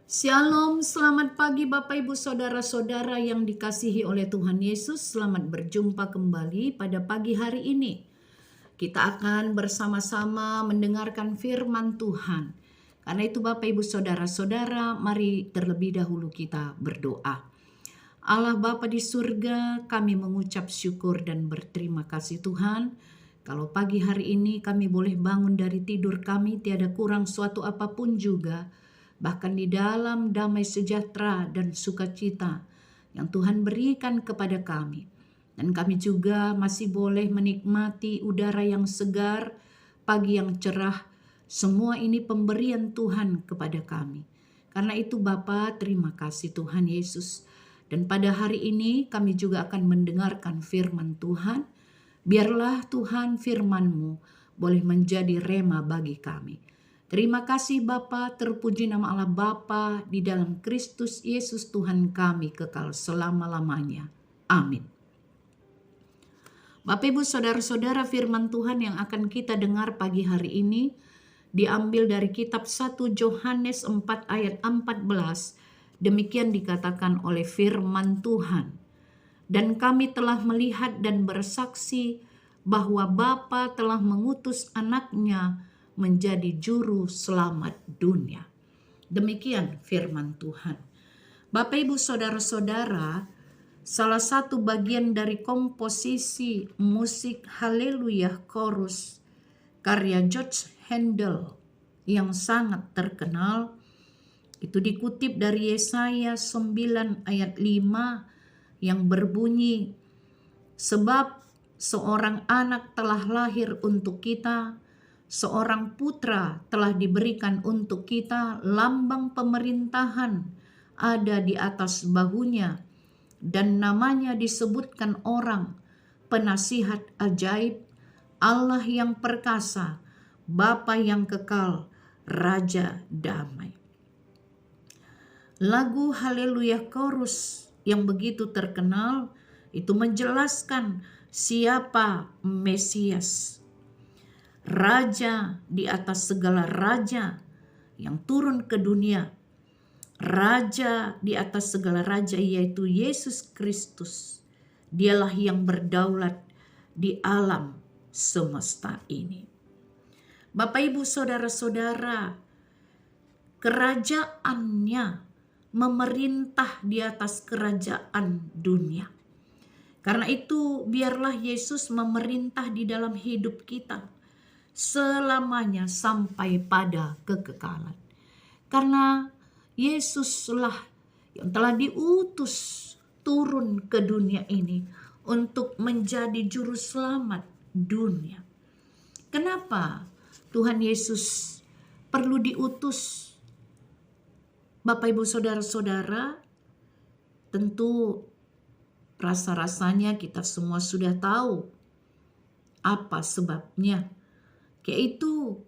Shalom, selamat pagi Bapak Ibu Saudara-saudara yang dikasihi oleh Tuhan Yesus. Selamat berjumpa kembali pada pagi hari ini. Kita akan bersama-sama mendengarkan firman Tuhan. Karena itu Bapak Ibu Saudara-saudara, mari terlebih dahulu kita berdoa. Allah Bapa di surga, kami mengucap syukur dan berterima kasih Tuhan. Kalau pagi hari ini kami boleh bangun dari tidur kami, tiada kurang suatu apapun juga. Bahkan di dalam damai sejahtera dan sukacita yang Tuhan berikan kepada kami. Dan kami juga masih boleh menikmati udara yang segar, pagi yang cerah. Semua ini pemberian Tuhan kepada kami. Karena itu Bapa, terima kasih Tuhan Yesus. Dan pada hari ini kami juga akan mendengarkan firman Tuhan. Biarlah Tuhan firman-Mu boleh menjadi rema bagi kami. Terima kasih Bapa, terpuji nama Allah Bapa di dalam Kristus Yesus Tuhan kami kekal selama-lamanya. Amin. Bapak Ibu Saudara-saudara, firman Tuhan yang akan kita dengar pagi hari ini diambil dari kitab 1 Yohanes 4 ayat 14. Demikian dikatakan oleh firman Tuhan. Dan kami telah melihat dan bersaksi bahwa Bapa telah mengutus anaknya menjadi juru selamat dunia. Demikian firman Tuhan. Bapak Ibu Saudara-saudara, salah satu bagian dari komposisi musik Haleluya Chorus karya George Handel yang sangat terkenal itu dikutip dari Yesaya 9 ayat 5 yang berbunyi, sebab seorang anak telah lahir untuk kita, seorang putra telah diberikan untuk kita, lambang pemerintahan ada di atas bahunya, dan namanya disebutkan orang, penasihat ajaib, Allah yang perkasa, Bapa yang kekal, Raja damai. Lagu Haleluya Chorus yang begitu terkenal itu menjelaskan siapa Mesias. Raja di atas segala raja yang turun ke dunia. Raja di atas segala raja yaitu Yesus Kristus. Dialah yang berdaulat di alam semesta ini. Bapak Ibu Saudara-saudara, kerajaannya memerintah di atas kerajaan dunia. Karena itu biarlah Yesus memerintah di dalam hidup kita selamanya sampai pada kekekalan. Karena Yesuslah yang telah diutus turun ke dunia ini untuk menjadi juru selamat dunia. Kenapa Tuhan Yesus perlu diutus? Bapak Ibu Saudara-saudara, tentu rasa-rasanya kita semua sudah tahu apa sebabnya. Yaitu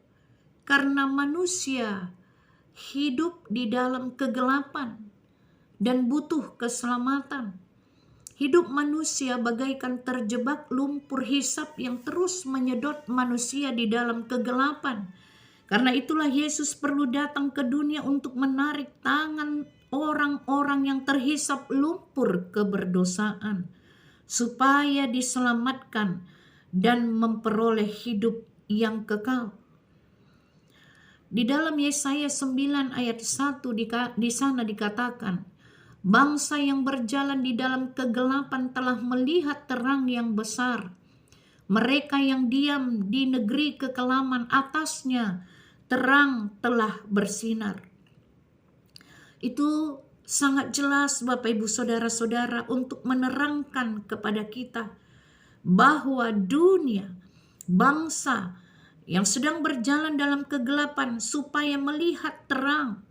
karena manusia hidup di dalam kegelapan dan butuh keselamatan. Hidup manusia bagaikan terjebak lumpur hisap yang terus menyedot manusia di dalam kegelapan. Karena itulah Yesus perlu datang ke dunia untuk menarik tangan orang-orang yang terhisap lumpur keberdosaan, supaya diselamatkan dan memperoleh hidup yang kekal. Di dalam Yesaya 9 ayat 1 di sana dikatakan, bangsa yang berjalan di dalam kegelapan telah melihat terang yang besar. Mereka yang diam di negeri kekelaman atasnya, terang telah bersinar. Itu sangat jelas Bapak Ibu Saudara-saudara untuk menerangkan kepada kita bahwa dunia, bangsa yang sedang berjalan dalam kegelapan supaya melihat terang,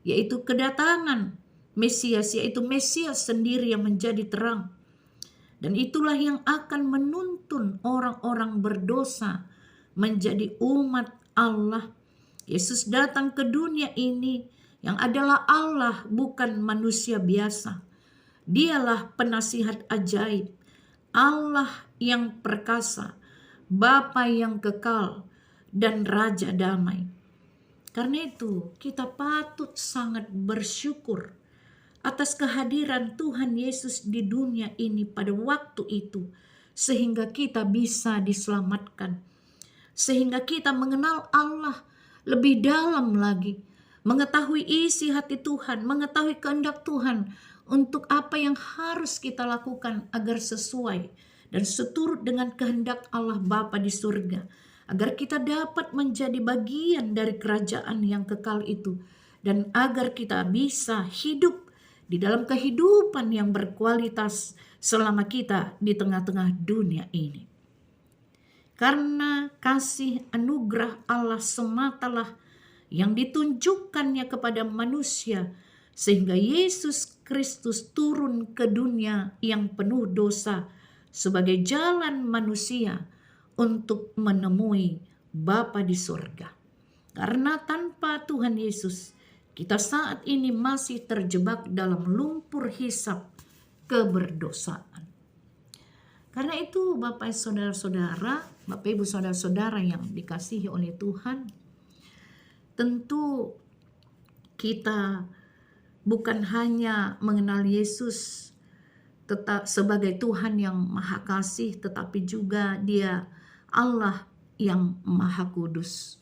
yaitu kedatangan Mesias, yaitu Mesias sendiri yang menjadi terang. Dan itulah yang akan menuntun orang-orang berdosa menjadi umat Allah. Yesus datang ke dunia ini yang adalah Allah, bukan manusia biasa. Dialah penasihat ajaib, Allah yang perkasa, Bapa yang kekal, dan Raja damai. Karena itu kita patut sangat bersyukur atas kehadiran Tuhan Yesus di dunia ini pada waktu itu, sehingga kita bisa diselamatkan, sehingga kita mengenal Allah lebih dalam lagi, mengetahui isi hati Tuhan, mengetahui kehendak Tuhan untuk apa yang harus kita lakukan agar sesuai dan seturut dengan kehendak Allah Bapa di surga, agar kita dapat menjadi bagian dari kerajaan yang kekal itu, dan agar kita bisa hidup di dalam kehidupan yang berkualitas selama kita di tengah-tengah dunia ini. Karena kasih anugerah Allah sematalah yang ditunjukkannya kepada manusia, sehingga Yesus Kristus turun ke dunia yang penuh dosa sebagai jalan manusia untuk menemui Bapa di surga. Karena tanpa Tuhan Yesus, kita saat ini masih terjebak dalam lumpur hisap keberdosaan. Karena itu Bapak saudara-saudara, Bapak Ibu saudara-saudara yang dikasihi oleh Tuhan, tentu kita bukan hanya mengenal Yesus tetap sebagai Tuhan yang Maha Kasih, tetapi juga Dia Allah yang Maha Kudus.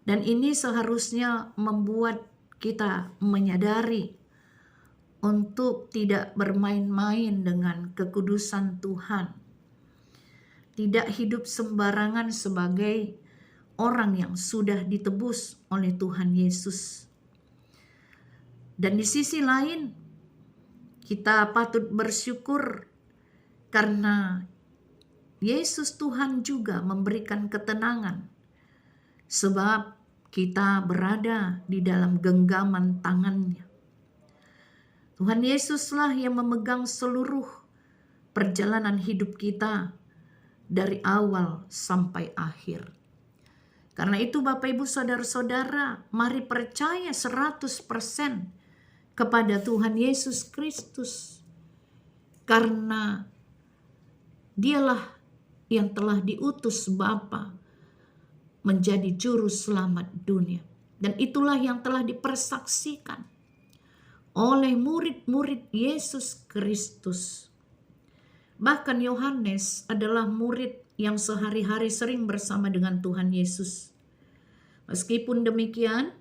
Dan ini seharusnya membuat kita menyadari untuk tidak bermain-main dengan kekudusan Tuhan. Tidak hidup sembarangan sebagai orang yang sudah ditebus oleh Tuhan Yesus. Dan di sisi lain, kita patut bersyukur karena Yesus Tuhan juga memberikan ketenangan, sebab kita berada di dalam genggaman tangannya. Tuhan Yesuslah yang memegang seluruh perjalanan hidup kita dari awal sampai akhir. Karena itu Bapak Ibu saudara-saudara, mari percaya 100% kepada Tuhan Yesus Kristus. Karena Dialah yang telah diutus Bapa menjadi juru selamat dunia. Dan itulah yang telah dipersaksikan oleh murid-murid Yesus Kristus. Bahkan Yohanes adalah murid yang sehari-hari sering bersama dengan Tuhan Yesus. Meskipun demikian,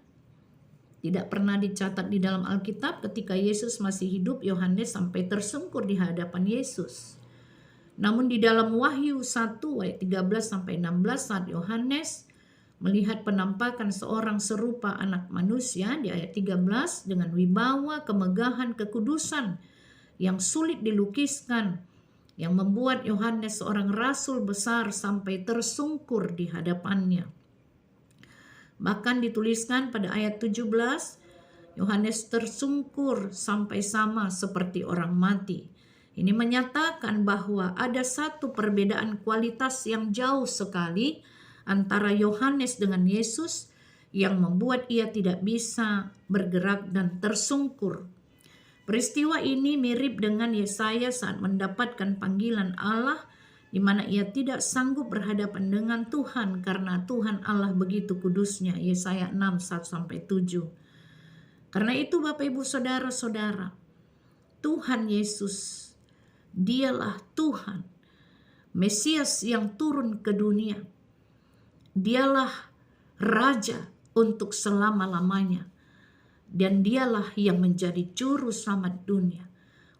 tidak pernah dicatat di dalam Alkitab ketika Yesus masih hidup, Yohanes sampai tersungkur di hadapan Yesus. Namun di dalam Wahyu 1 ayat 13-16 saat Yohanes melihat penampakan seorang serupa anak manusia di ayat 13 dengan wibawa, kemegahan, kekudusan yang sulit dilukiskan, yang membuat Yohanes seorang rasul besar sampai tersungkur di hadapannya. Bahkan dituliskan pada ayat 17, Yohanes tersungkur sampai sama seperti orang mati. Ini menyatakan bahwa ada satu perbedaan kualitas yang jauh sekali antara Yohanes dengan Yesus yang membuat ia tidak bisa bergerak dan tersungkur. Peristiwa ini mirip dengan Yesaya saat mendapatkan panggilan Allah di mana ia tidak sanggup berhadapan dengan Tuhan karena Tuhan Allah begitu kudusnya. Yesaya 6, 1-7. Karena itu Bapak Ibu saudara-saudara, Tuhan Yesus, Dialah Tuhan, Mesias yang turun ke dunia. Dialah Raja untuk selama-lamanya. Dan Dialah yang menjadi juru selamat dunia.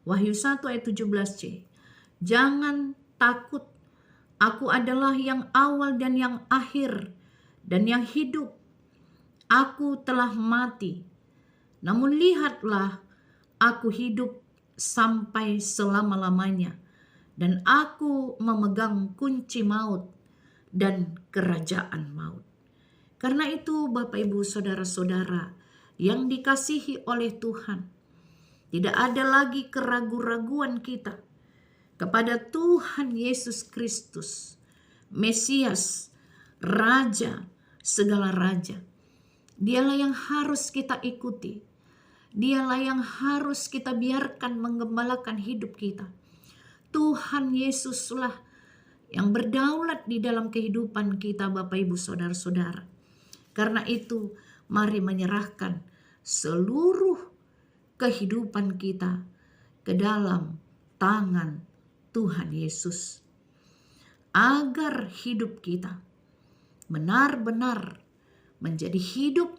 Wahyu 1 ayat 17c. Jangan takut, aku adalah yang awal dan yang akhir dan yang hidup. Aku telah mati, namun lihatlah, aku hidup sampai selama-lamanya, dan aku memegang kunci maut dan kerajaan maut. Karena itu Bapak Ibu saudara-saudara yang dikasihi oleh Tuhan, tidak ada lagi keraguan-raguan kita kepada Tuhan Yesus Kristus, Mesias, Raja, segala Raja. Dialah yang harus kita ikuti. Dialah yang harus kita biarkan menggembalakan hidup kita. Tuhan Yesuslah yang berdaulat di dalam kehidupan kita Bapak Ibu saudara-saudara. Karena itu, mari menyerahkan seluruh kehidupan kita ke dalam tangan Tuhan Yesus, agar hidup kita benar-benar menjadi hidup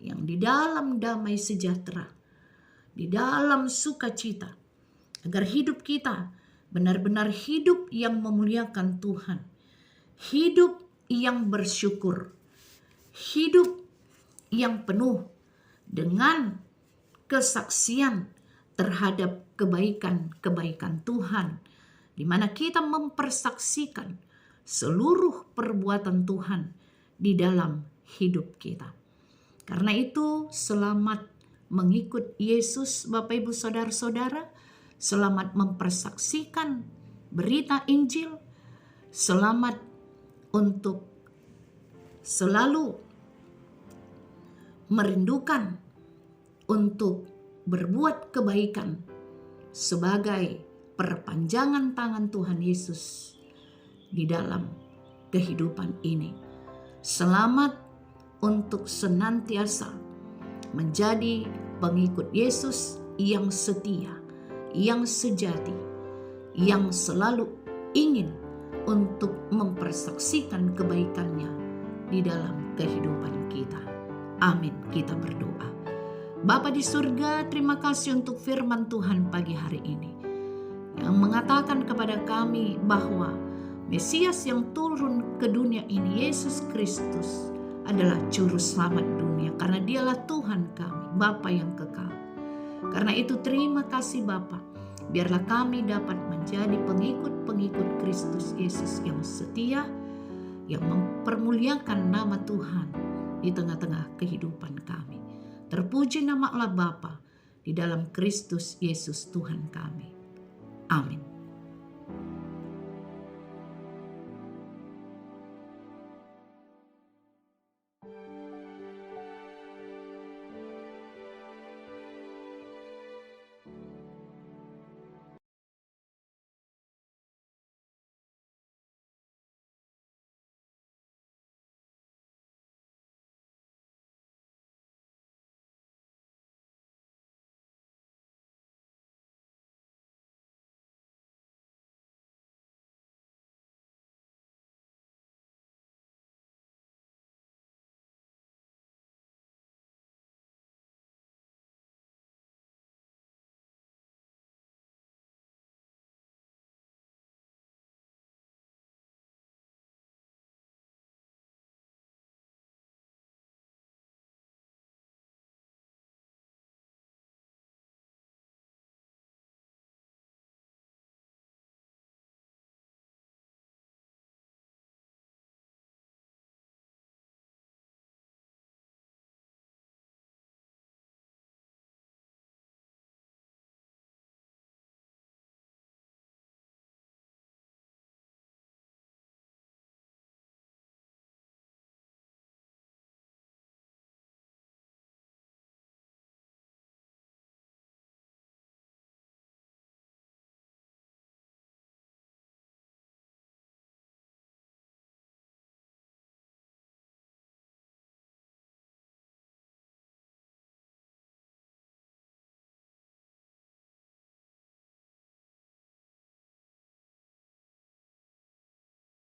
yang di dalam damai sejahtera, di dalam sukacita, agar hidup kita benar-benar hidup yang memuliakan Tuhan, hidup yang bersyukur, hidup yang penuh dengan kesaksian terhadap kebaikan-kebaikan Tuhan, di mana kita mempersaksikan seluruh perbuatan Tuhan di dalam hidup kita. Karena itu, selamat mengikut Yesus, Bapak Ibu Saudara-saudara, selamat mempersaksikan berita Injil, selamat untuk selalu merindukan untuk berbuat kebaikan sebagai perpanjangan tangan Tuhan Yesus di dalam kehidupan ini. Selamat untuk senantiasa menjadi pengikut Yesus yang setia, yang sejati, yang selalu ingin untuk mempersaksikan kebaikannya di dalam kehidupan kita. Amin. Kita berdoa. Bapa di surga, terima kasih untuk firman Tuhan pagi hari ini yang mengatakan kepada kami bahwa Mesias yang turun ke dunia ini, Yesus Kristus, adalah juru selamat dunia, karena dialah Tuhan kami, Bapa yang kekal. Karena itu terima kasih Bapa, biarlah kami dapat menjadi pengikut-pengikut Kristus Yesus yang setia, yang mempermuliakan nama Tuhan di tengah-tengah kehidupan kami. Terpuji nama Allah Bapa di dalam Kristus Yesus Tuhan kami. Amin.